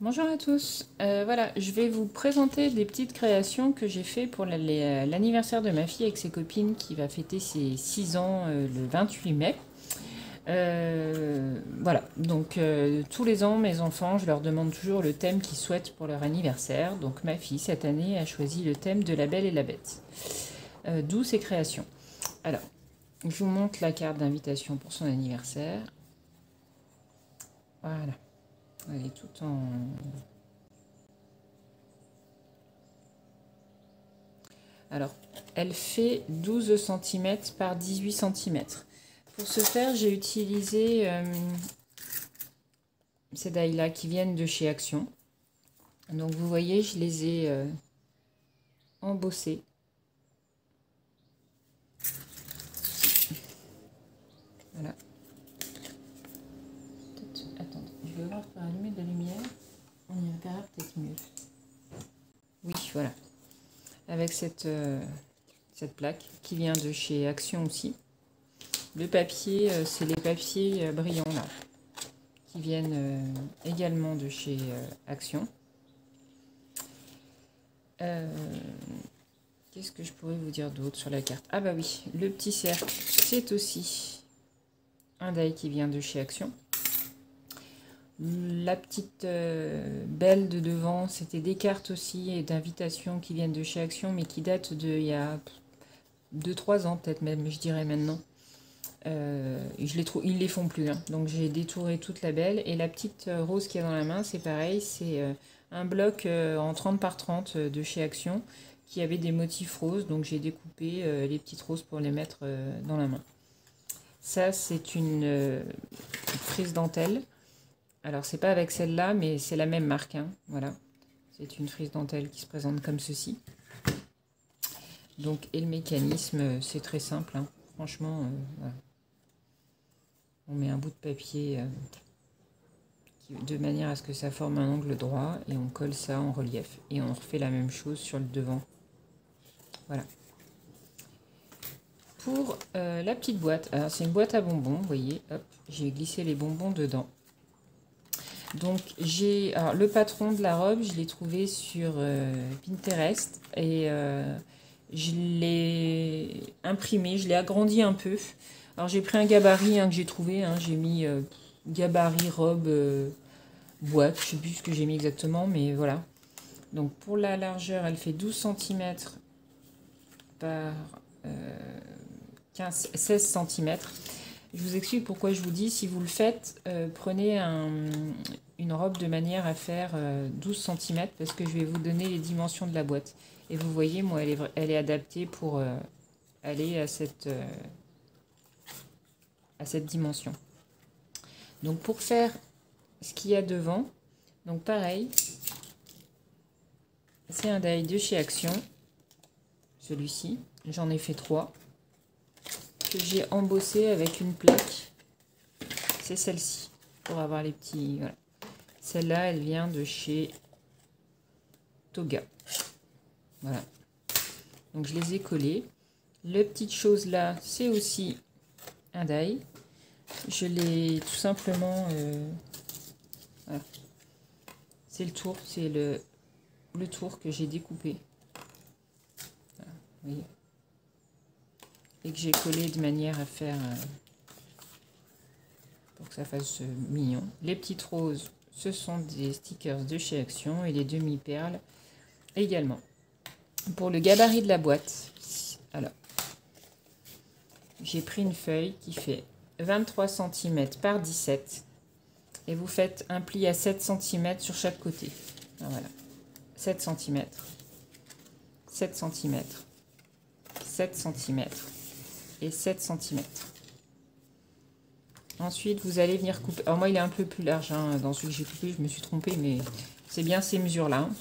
Bonjour à tous. Voilà, je vais vous présenter des petites créations que j'ai fait pour l'anniversaire de ma fille avec ses copines qui va fêter ses 6 ans le 28 mai. Voilà, donc tous les ans, mes enfants, je leur demande toujours le thème qu'ils souhaitent pour leur anniversaire. Donc ma fille, cette année, a choisi le thème de La Belle et la Bête. D'où ces créations. Alors, je vous montre la carte d'invitation pour son anniversaire. Voilà, elle est toute en... Alors, elle fait 12 cm par 18 cm. Pour ce faire, j'ai utilisé ces dailles-là qui viennent de chez Action. Donc, vous voyez, je les ai embossées. Voilà. Attendez, je vais voir pour allumer de la lumière. On y verra peut-être mieux. Oui, voilà. Avec cette plaque qui vient de chez Action aussi. Le papier, c'est les papiers brillants là, qui viennent également de chez Action. Qu'est-ce que je pourrais vous dire d'autre sur la carte? Ah bah oui, le petit cercle, c'est aussi un die qui vient de chez Action. La petite belle de devant, c'était des cartes aussi et d'invitations qui viennent de chez Action, mais qui datent d'il y a 2-3 ans peut-être même, je dirais maintenant. Ils les font plus, hein. Donc j'ai détouré toute la belle. Et la petite rose qu'il y a dans la main, c'est pareil, c'est un bloc en 30 par 30 de chez Action qui avait des motifs roses. Donc j'ai découpé les petites roses pour les mettre dans la main. Ça, c'est une frise dentelle. Alors c'est pas avec celle-là, mais c'est la même marque, hein. Voilà. C'est une frise dentelle qui se présente comme ceci. Donc, et le mécanisme, c'est très simple, hein. Franchement, voilà. On met un bout de papier de manière à ce que ça forme un angle droit et on colle ça en relief. Et on refait la même chose sur le devant. Voilà. Pour la petite boîte, alors c'est une boîte à bonbons, vous voyez, hop, j'ai glissé les bonbons dedans. Donc alors le patron de la robe, je l'ai trouvé sur Pinterest et je l'ai imprimé, je l'ai agrandi un peu. Alors j'ai pris un gabarit que j'ai trouvé, hein, j'ai mis gabarit robe boîte, je sais plus ce que j'ai mis exactement, mais voilà. Donc pour la largeur, elle fait 12 cm par 16 cm. Je vous explique pourquoi je vous dis, si vous le faites, prenez une robe de manière à faire 12 cm parce que je vais vous donner les dimensions de la boîte. Et vous voyez, moi, elle est adaptée pour aller à cette dimension. Donc pour faire ce qu'il y a devant, donc pareil, c'est un die de chez Action, celui-ci, j'en ai fait 3, que j'ai embossé avec une plaque, c'est celle-ci, pour avoir les petits, voilà. Celle-là, elle vient de chez Toga, voilà. Donc je les ai collés. La petite chose là, c'est aussi un die. Je l'ai tout simplement... voilà. C'est le tour, c'est le tour que j'ai découpé. Voilà, vous voyez. Et que j'ai collé de manière à faire... pour que ça fasse mignon. Les petites roses, ce sont des stickers de chez Action. Et les demi-perles également. Pour le gabarit de la boîte, alors, j'ai pris une feuille qui fait 23 cm par 17 et vous faites un pli à 7 cm sur chaque côté. Alors voilà, 7 cm, 7 cm, 7 cm et 7 cm. Ensuite, vous allez venir couper. Alors moi, il est un peu plus large, hein. Dans celui que j'ai coupé, je me suis trompée, mais c'est bien ces mesures-là, hein.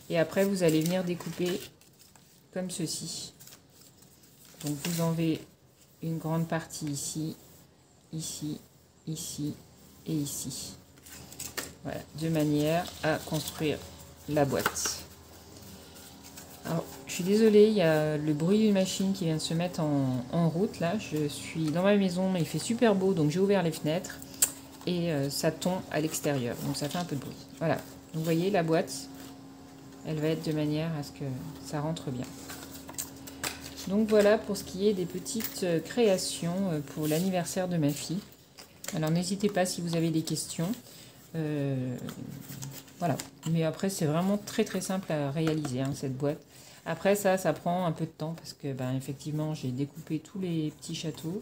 Et après, vous allez venir découper comme ceci. Donc vous enlevez une grande partie ici, ici, ici et ici. Voilà, de manière à construire la boîte. Alors, je suis désolée, il y a le bruit d'une machine qui vient de se mettre en route là. Je suis dans ma maison, mais il fait super beau, donc j'ai ouvert les fenêtres. et ça tond à l'extérieur. Donc ça fait un peu de bruit. Voilà. Donc vous voyez, la boîte, elle va être de manière à ce que ça rentre bien. Donc voilà pour ce qui est des petites créations pour l'anniversaire de ma fille. Alors n'hésitez pas si vous avez des questions. Voilà. Mais après c'est vraiment très très simple à réaliser hein, cette boîte. Après ça prend un peu de temps parce que ben, effectivement j'ai découpé tous les petits châteaux,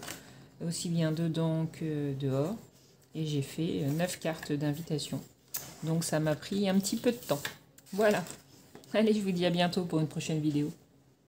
aussi bien dedans que dehors. Et j'ai fait 9 cartes d'invitation. Donc ça m'a pris un petit peu de temps. Voilà. Allez, je vous dis à bientôt pour une prochaine vidéo.